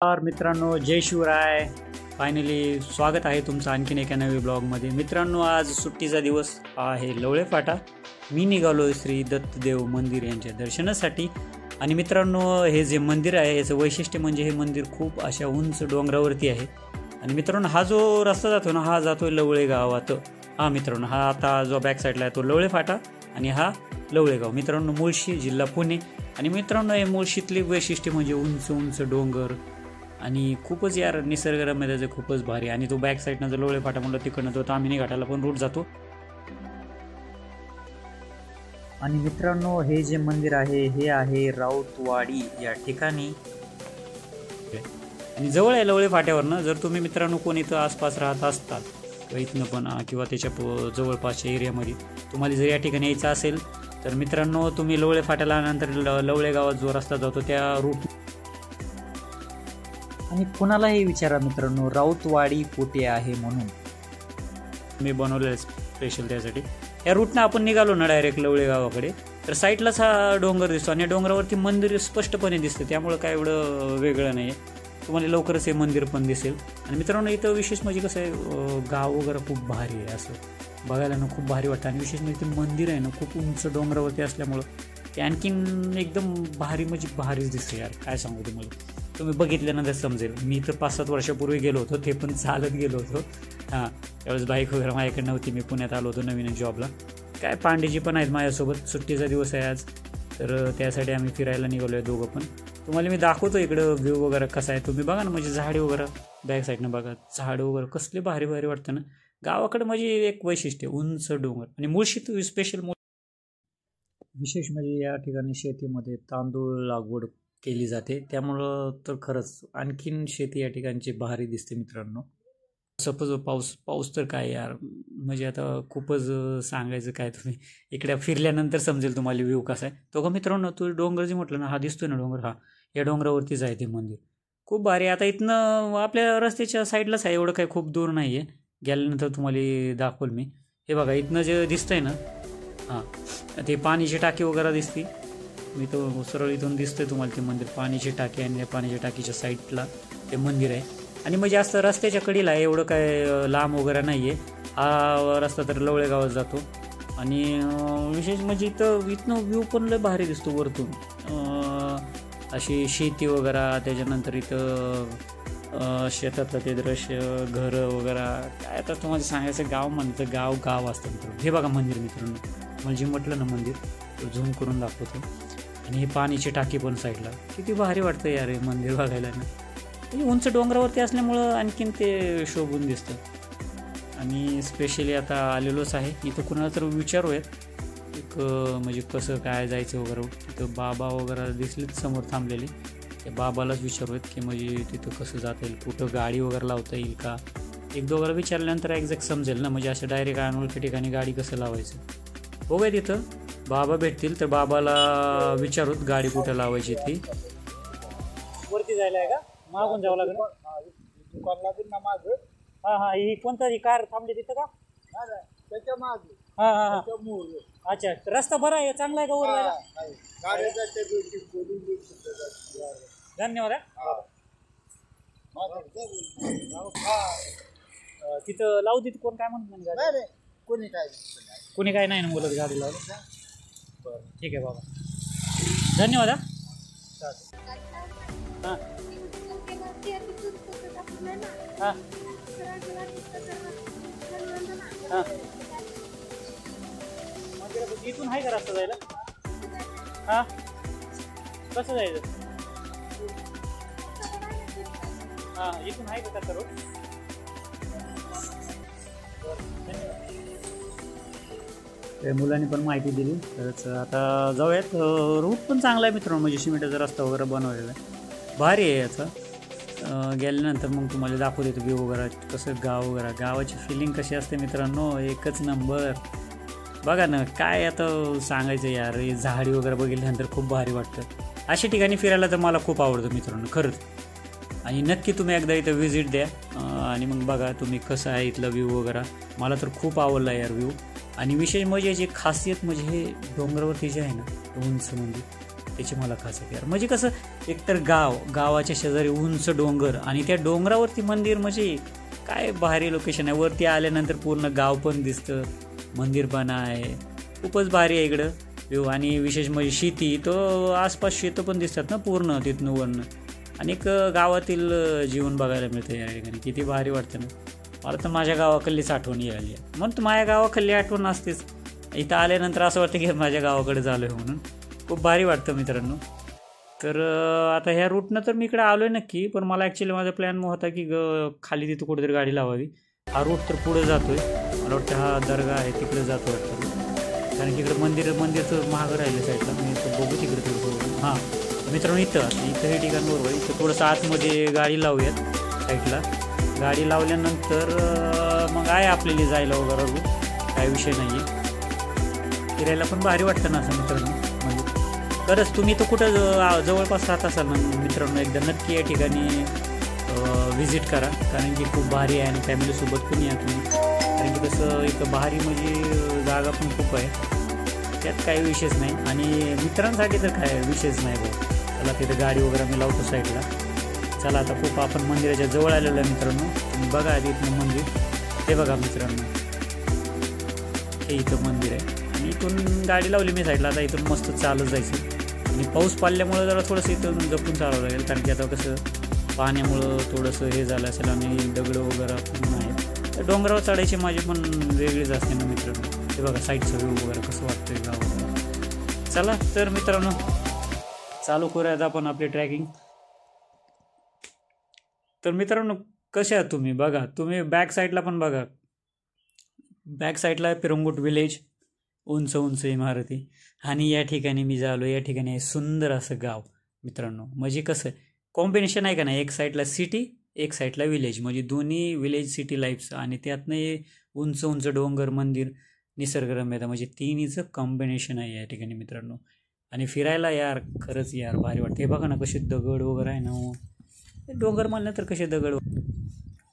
नमस्कार मित्रांनो, जय शिवराय. फायनली स्वागत आहे तुमचं आणखीन एका नवीन ब्लॉगमध्ये. मित्रांनो, आज सुट्टीचा दिवस आहे लवळे फाटा. मी निघालो श्री दत्तदेव मंदिर यांच्या दर्शनासाठी. आणि मित्रांनो, हे जे मंदिर आहे याचं वैशिष्ट्य म्हणजे हे मंदिर खूप अशा उंच डोंगरावरती आहे. आणि मित्रांनो, हा जो रस्ता जातो ना, हा जातो लवळे गावात. हा मित्रांनो, हा आता जो बॅक साईडला आहे तो लवळे फाटा आणि हा लवळेगाव. मित्रांनो, मुळशी जिल्हा पुणे. आणि मित्रांनो, हे मुळशीतली वैशिष्ट्य म्हणजे उंच उंच डोंगर आणि खूपच यार निसर्गरम्य त्याचं खूपच भारी. आणि तो बॅक साईडनं जर लोळे फाटा म्हणलं तिकडनं तो तामिनी घाटाला पण रूट जातो. आणि मित्रांनो, हे जे मंदिर आहे हे आहे राऊतवाडी या ठिकाणी आणि जवळ आहे लवळे फाट्यावरनं. जर तुम्ही मित्रांनो कोणी इथं आसपास राहत असतात किंवा इथनं पण किंवा त्याच्या जवळपासच्या एरियामध्ये तुम्हाला जर या ठिकाणी यायचं असेल तर मित्रांनो, तुम्ही लवळे फाट्याला नंतर लवळे गावात जो रस्ता जातो त्या रूट. आणि कोणालाही विचारा मित्रांनो, राऊतवाडी कुठे आहे म्हणून. मी बनवलेलं स्पेशल त्यासाठी. या रूटनं आपण निघालो ना डायरेक्ट लवळे गावाकडे तर साईडलाच हा डोंगर दिसतो आणि डोंगरावरती मंदिर स्पष्टपणे दिसतं. त्यामुळं काय एवढं वेगळं नाही आहे, तुम्हाला लवकरच हे मंदिर पण दिसेल. आणि मित्रांनो, इथं विशेष म्हणजे कसं आहे, गाव वगैरे खूप भारी आहे, असं बघायला ना खूप भारी वाटतं. आणि विशेष म्हणजे ते मंदिर आहे ना खूप उंच डोंगरावरती असल्यामुळं ते आणखीन एकदम भारी म्हणजे भारीच दिसतं यार. काय सांगू तुम्हाला, तुम्ही बघितल्यानंतर समजेल. मी तर 5-7 वर्षापूर्वी गेलो होतो, ते पण चालत गेलो होतो. त्यावेळेस बाईक वगैरे माझ्याकडे नव्हती, मी पुण्यात आलो होतो नवीन जॉबला. काय पांडेजी पण आहेत माझ्यासोबत. सुट्टीचा दिवस आहे आज, तर त्यासाठी आम्ही फिरायला निघालो आहे दोघं पण. तुम्हाला मी दाखवतो इकडं व्ह्यू वगैरे कसा आहे. तुम्ही बघा ना, म्हणजे झाडे वगैरे बॅक साईडनं बघा, झाडं वगैरे कसले भारी भारी वाटतं ना. गावाकडे म्हणजे एक वैशिष्ट्य उंच डोंगर. आणि मुळशीत स्पेशल विशेष म्हणजे या ठिकाणी शेतीमध्ये तांदूळ लागवड केली जाते, त्यामुळं तर खरंच आणखीन शेती या ठिकाणची भारी दिसते मित्रांनो. सपोज पाऊस तर काय यार, म्हणजे आता खूपच सांगायचं काय, तुम्ही इकडे फिरल्यानंतर समजेल तुम्हाला व्ह्यू कसा आहे तो. का मित्रांनो, तो डोंगर जे म्हटलं ना, हा दिसतोय ना डोंगर, हा या डोंगरावरतीच आहे ते मंदिर. खूप भारी. आता इथनं आपल्या रस्त्याच्या साईडलाच आहे, एवढं काही खूप दूर नाही आहे. गेल्यानंतर तुम्हाला दाखवल मी. हे बघा, इथनं जे दिसतंय ना, हां ते पाण्याची टाकी वगैरे दिसते. मी तो सरळ इथून दिसतंय तुम्हाला ते मंदिर, पाण्याची टाकी. आणि त्या पाण्याच्या टाकीच्या साईडला ते मंदिर आहे. आणि म्हणजे असं रस्त्याच्या कडेला आहे, एवढं काय लांब वगैरे नाही आहे. हा रस्ता तर लवळे गावात जातो. आणि विशेष म्हणजे इथनं व्ह्यू पण लय भारी दिसतो वरतून, अशी शेती वगैरे. त्याच्यानंतर इथं शेतातलं ते दृश्य, घरं वगैरे. काय आता तुम्हाला सांगायचं, गाव म्हणतं गाव असतं मित्रांनो. हे बघा मंदिर मित्रांनो, म्हणजे म्हटलं ना मंदिर, झूम करून दाखवतो. आणि हे पाण्याची टाकी पण साईडला, किती भारी वाटतं यार हे मंदिर बघायला ना. म्हणजे उंच डोंगरावरती असल्यामुळं आणखीन ते शोभून दिसतं. आणि स्पेशली आता आलेलोच आहे इथं, कुणाला तर विचारूयात एक म्हणजे कसं काय जायचं वगैरे. तिथं बाबा वगैरे दिसलेत समोर थांबलेले, त्या बाबालाच विचारूयात की म्हणजे तिथं कसं जाता येईल, कुठं गाडी वगैरे लावता येईल का. एक दोघांना विचारल्यानंतर एक्झॅक्ट समजेल ना, म्हणजे असं डायरेक्ट अनोळखी ठिकाणी गाडी कसं लावायचं. बघूया तिथं बाबा भेटतील तर बाबाला विचारूत गाडी कुठं लावायची ती. वरती जायला आहे का, मागून जावं लागेल दुकान लागेल ना मागं. हां ही कोणता कार थांबली तिथं का, त्याच्या मागे. अच्छा, रस्ता बरा आहे, चांगला आहे का वर जायला. धन्यवाद. तिथं लावू तिथं कोण काय म्हणत नाही, कोणी काय नाही ना बोलत गाडी लावलं. बरं ठीक आहे बाबा, धन्यवाद. हां हां हां इथून आहे का रस्ता जायला. हां कसं जायचं. हां इथून आहे का रोड. त्या मुलांनी पण माहिती दिली. तरच आता जाऊयात. रूट पण चांगला आहे मित्रांनो, म्हणजे सिमेंटचा रस्ता वगैरे बनवलेला आहे, भारी आहे याचा. गेल्यानंतर मग तुम्हाला दाखवू देतो व्ह्यू वगैरे, कसं गाव वगैरे, गावाची फिलिंग कशी असते मित्रांनो, एकच नंबर. बघा ना, काय आता सांगायचं यार, झाडी वगैरे बघितल्यानंतर खूप भारी वाटतं. अशा ठिकाणी फिरायला तर मला खूप आवडतं मित्रांनो खरंच. आणि नक्की तुम्ही एकदा इथं व्हिजिट द्या आणि मग बघा तुम्ही कसं आहे इथलं व्ह्यू वगैरे. मला तर खूप आवडला यार व्ह्यू. आणि विशेष म्हणजे याची खासियत म्हणजे हे डोंगरावरती जे आहे ना उंच मंदिर, त्याची मला खासियत यार. म्हणजे कसं एकतर गावाच्या शेजारी उंच डोंगर आणि त्या डोंगरावरती मंदिर, म्हणजे काय भारी लोकेशन आहे. वरती आल्यानंतर पूर्ण गाव पण दिसतं, मंदिर पण आहे, खूपच भारी आहे इकडं व्ह्यू. आणि विशेष म्हणजे शेती, तो आसपास शेतं पण दिसतात ना पूर्ण तिथनं वरनं, आणि एक गावातील जीवन बघायला मिळतं या ठिकाणी. किती भारी वाटतं ना. मला तर माझ्या गावाकडलीच आठवण यायली आहे. म्हणून तर माझ्या गावाकडली आठवण असतेच. इथं आल्यानंतर असं वाटतं की माझ्या गावाकडे झालो आहे म्हणून. खूप भारी वाटतं मित्रांनो. तर आता ह्या रूटनं तर मी इकडे आलो आहे नक्की, पण मला ॲक्च्युली माझा प्लॅन होता की खाली तिथं कुठेतरी गाडी लावावी. हा रूट तर पुढे जातो आहे, मला वाटतं हा दर्गा आहे तिकडे जातो वाटतं, कारण की इकडं मंदिरचं महाग राहिलं साईडला. मी तर बघू तिकडे थोडं. हां मित्रांनो, इथं हे ठिकाण बरोबर. इथं थोडंसं आतमध्ये गाडी लावूयात साईडला. गाडी लावल्यानंतर मग आहे आपल्याला जायला वगैरे रूट, काय विषय नाही आहे. फिरायला पण भारी वाटतं ना असं मित्रांनो. म्हणजे खरंच तुम्ही तर कुठं जवळपास राहत असाल ना मित्रांनो, एकदा नक्की या ठिकाणी व्हिजिट करा, कारण की खूप भारी आहे. आणि फॅमिलीसोबत पण या तुम्ही, कारण की तसं इथं भारी म्हणजे जागा पण खूप आहे, त्यात काही विशेष नाही. आणि मित्रांसाठी तर काय विशेष नाही भाऊ. चला तिथं गाडी वगैरे मी लावतो साईडला. चला आता खूप आपण मंदिराच्या जवळ आलेलो आहे मित्रांनो. तुम्ही बघा आधी इथनं मंदिर, हे बघा मित्रांनो, हे इथं मंदिर आहे. आणि इथून गाडी लावली मी साईडला. आता इथून मस्त चालत जायचं. आणि पाऊस पडल्यामुळं जरा थोडंसं इथून जपून चालावं लागेल, कारण की आता कसं पाण्यामुळं थोडंसं हे झालं असेल आणि दगडं वगैरे पण आहे. तर डोंगरावर चढायची माझी पण वेगळीच असते ना मित्रांनो. हे बघा साईडचं व्ह्यू वगैरे कसं वाटतं आहे गावाला. चला तर मित्रांनो चालू करूयात आपण आपली ट्रॅकिंग. तर मित्रांनो कसे आहात तुम्ही, बघा तुम्ही बॅक साईडला पण बघा. बॅक साईडला पिरंगुट विलेज, उंच उंच इमारती. आणि या ठिकाणी मी झालो, या ठिकाणी आहे सुंदर असं गाव मित्रांनो. म्हणजे कसं कॉम्बिनेशन आहे का नाही, एक साईडला सिटी, एक साईडला विलेज, म्हणजे दोन्ही विलेज सिटी लाईफ्स, आणि त्यातनं उंच उंच डोंगर, मंदिर, निसर्गरम्यता, म्हणजे तिन्हीचं कॉम्बिनेशन आहे या ठिकाणी मित्रांनो. आणि फिरायला यार खरंच यार भारी वाटतं. हे बघा ना कसे दगड वगैरे आहे ना, डोंगर म्हणलं तर कसे दगड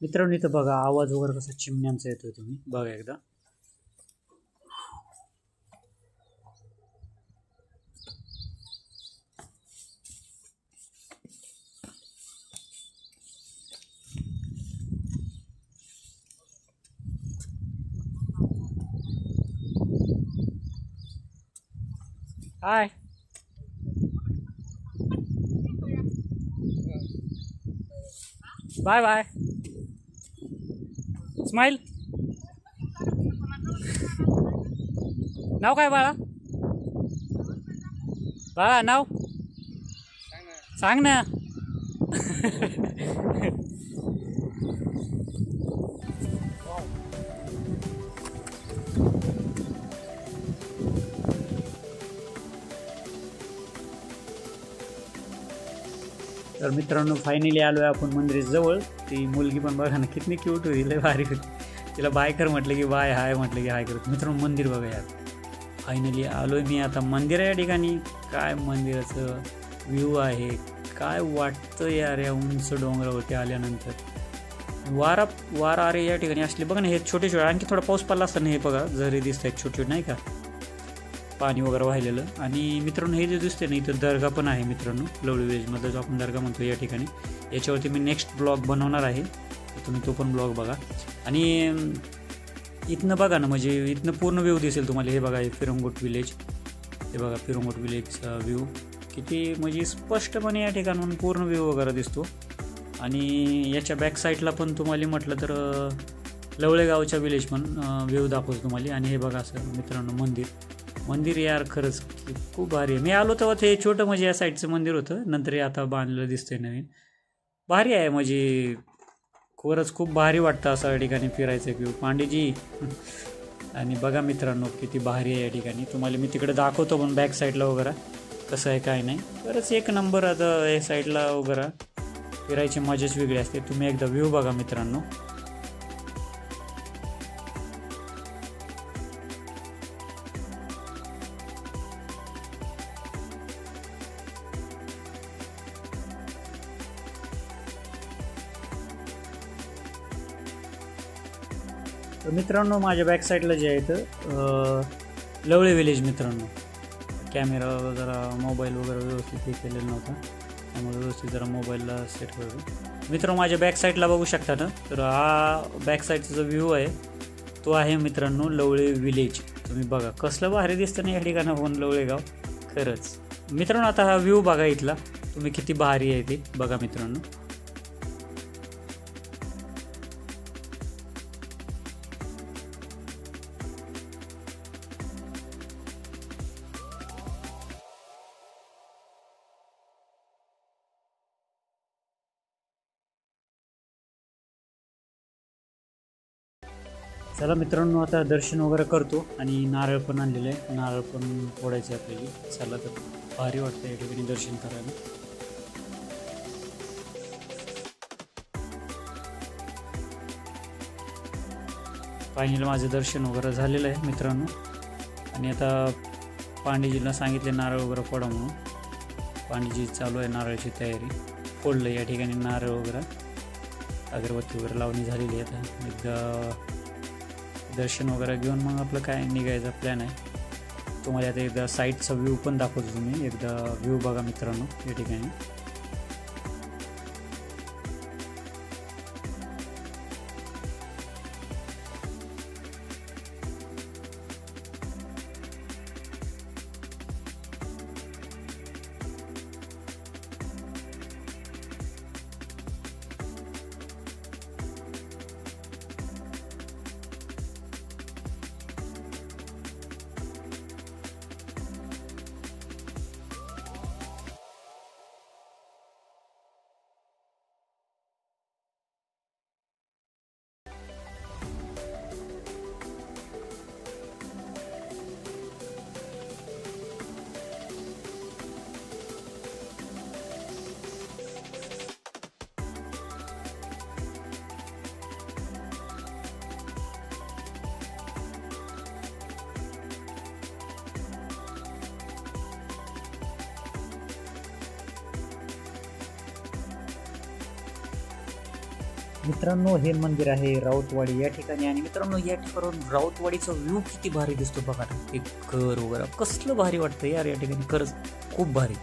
मित्रांनो. इथं बघा आवाज वगैरे कसा चिमण्यांचा येतोय, तुम्ही बघा एकदा. हाय, बाय बाय, स्माइल. नाव काय बाळा, बाळा नाव सांग ना. तर मित्रांनो फायनली आलो आहे आपण मंदिराजवळ. ती मुलगी पण बघा ना किती क्यूट होईल, लय भारी होती. तिला बाय कर म्हटलं की बाय, हाय म्हटलं की हाय करत. मित्रांनो मंदिर बघा यार, फायनली आलो आहे मी आता मंदिर या ठिकाणी. काय मंदिराचं व्ह्यू आहे, काय वाटतं यार या उंच डोंगरावरती आल्यानंतर. वारा अरे या ठिकाणी असले बघा ना, हे छोटे छोटे, आणखी थोडा पाऊस पडला असताना हे बघा झरे दिसत आहेत छोटे छोटे नाही का, पाणी वगैरे वाहिलेलं. आणि मित्रांनो हे जे दिसते ना इथं दर्गा पण आहे मित्रांनो, लवळी विलेजमधला जो आपण दर्गा म्हणतो या ठिकाणी. याच्यावरती मी नेक्स्ट ब्लॉग बनवणार आहे, तुम्ही तो पण ब्लॉग बघा. आणि इथनं बघा ना, म्हणजे इथनं पूर्ण व्ह्यू दिसेल तुम्हाला. हे बघा हे पिरंगुट विलेज, हे बघा पिरंगुट विलेजचा व्ह्यू किती म्हणजे स्पष्टपणे या ठिकाणून पूर्ण व्ह्यू वगैरे दिसतो. आणि याच्या बॅक साईडला पण तुम्हाला म्हटलं तर लवळेगावच्या विलेज पण व्ह्यू दाखवतो तुम्हाला. आणि हे बघा असं मित्रांनो मंदिर यार खरंच खूप भारी आहे. मी आलो तेव्हा ते छोटं म्हणजे या साईडचं मंदिर होतं, नंतर हे आता बांधलेलं दिसतंय नवीन. भारी आहे म्हणजे खरंच खूप भारी वाटतं असं या ठिकाणी फिरायचं व्ह्यू पांडेजी. आणि बघा मित्रांनो किती भारी आहे या ठिकाणी. तुम्हाला मी तिकडे दाखवतो पण बॅक साईडला वगैरे कसं आहे काय नाही. खरंच एक नंबर. आता या साईडला वगैरे फिरायची मजाच वेगळी असते. तुम्ही एकदा व्ह्यू बघा मित्रांनो. तर मित्रांनो माझ्या बॅक साईडला जे आहे तर लवळे विलेज मित्रांनो, कॅमेरा जरा मोबाईल वगैरे व्यवस्थित हे केलेला नव्हता, त्यामुळे व्यवस्थित जरा मोबाईलला सेट करतो. मित्रांनो माझ्या बॅक साईडला बघू शकता ना, तर हा बॅक साईडचा जो व्ह्यू आहे तो आहे मित्रांनो लवळे विलेज. तुम्ही बघा कसलं भारी दिसतं ना या ठिकाणाहून लवळेगाव खरंच. मित्रांनो आता हा व्ह्यू बघा इथला, तुम्ही किती भारी आहे ते बघा मित्रांनो. चला मित्रांनो आता दर्शन वगैरे करतो आणि नारळ पण आणलेलं आहे, नारळ पण फोडायचे आपल्याला. चला तर भारी वाटतं या ठिकाणी दर्शन करायला. फायनली माझं दर्शन वगैरे झालेलं आहे मित्रांनो. आणि आता पांडेजीला सांगितले नारळ वगैरे फोडा म्हणून. पांडेजी चालू आहे नारळाची तयारी. फोडलं या ठिकाणी नारळ वगैरे, अगरबत्ती वगैरे लावणी झालेली आहे. आता एकदा दर्शन वगैरे घेऊन मग आपलं काय निघायचा प्लॅन आहे. तुम्हाला आता एकदा साईडचा व्ह्यू पण दाखवतो. तुम्ही एकदा व्ह्यू बघा मित्रांनो या ठिकाणी. मित्रांनो हे मंदिर आहे राऊतवाडी या ठिकाणी. आणि मित्रांनो या ठिकाणी राऊतवाडीचा व्ह्यू किती भारी दिसतो बघा. ते घर वगैरे कसलं भारी वाटतं यार या ठिकाणी, खरंच खूप भारी.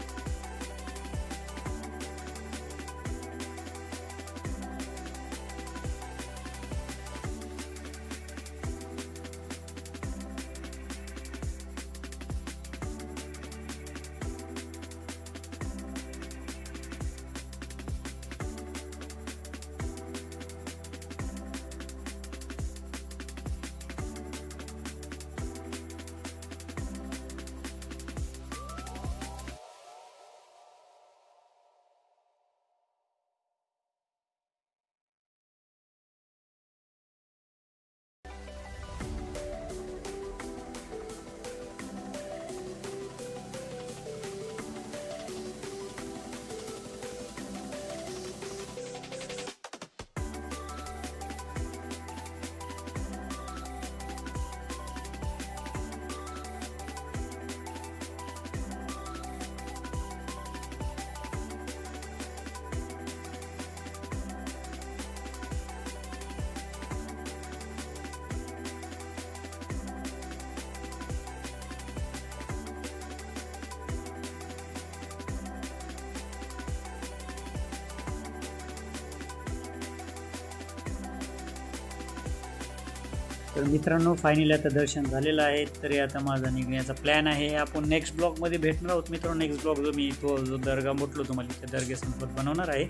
तर मित्रांनो फायनली आता दर्शन झालेलं आहे. तरी आता माझा निघण्याचा प्लॅन आहे. आपण नेक्स्ट ब्लॉगमध्ये भेटणार आहोत मित्रांनो. नेक्स्ट ब्लॉग जो मी जो दर्गा म्हटलो तुम्हाला त्या दर्ग्यासंबत बनवणार आहे,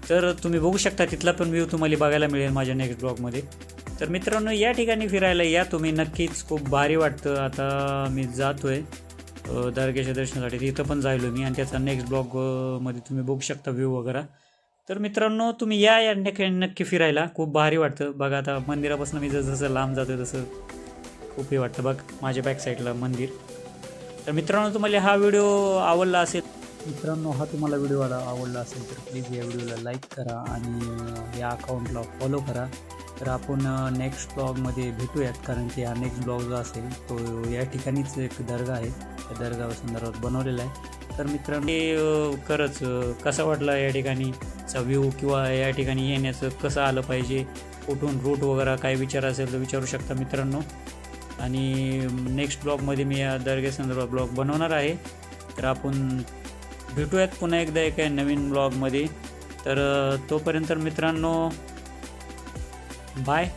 तर तुम्ही बघू शकता तिथला पण व्ह्यू तुम्हाला बघायला मिळेल माझ्या नेक्स्ट ब्लॉगमध्ये. तर मित्रांनो या ठिकाणी फिरायला या तुम्ही नक्कीच, खूप भारी वाटतं. आता मी जातो आहे दर्ग्याच्या दर्शनासाठी, तिथं पण जायलो मी आणि त्याचा नेक्स्ट ब्लॉगमध्ये तुम्ही बघू शकता व्ह्यू वगैरे. तर मित्रांनो तुम्ही या ठिकाणी नक्की फिरायला, खूप भारी वाटतं बघा. आता मंदिरापासून मी जसं लांब जातो तसं खूप हे वाटतं बघ माझ्या बॅक साईडला मंदिर. तर मित्रांनो तुम्हाला हा व्हिडिओ आवडला असेल, तुम्हाला व्हिडिओ आवडला असेल तर प्लीज या व्हिडिओला लाईक करा आणि या अकाउंटला फॉलो करा. तर आपण नेक्स्ट ब्लॉगमध्ये भेटूयात, कारण की हा नेक्स्ट ब्लॉग जो असेल तो या ठिकाणीच एक दर्गा आहे, त्या दर्गा संदर्भात बनवलेला आहे. तर मित्रांनो खरंच कसा वाटला या ठिकाणीचा व्ह्यू, किंवा या ठिकाणी येण्याचं कसं आलं पाहिजे, कुठून रूट वगैरे काय विचार असेल तर विचारू शकता मित्रांनो. आणि नेक्स्ट ब्लॉगमध्ये मी या दर्ग्यासंदर्भात ब्लॉग बनवणार आहे. तर आपण भेटूयात पुन्हा एकदा एका नवीन ब्लॉगमध्ये. तर तोपर्यंत मित्रांनो बाय.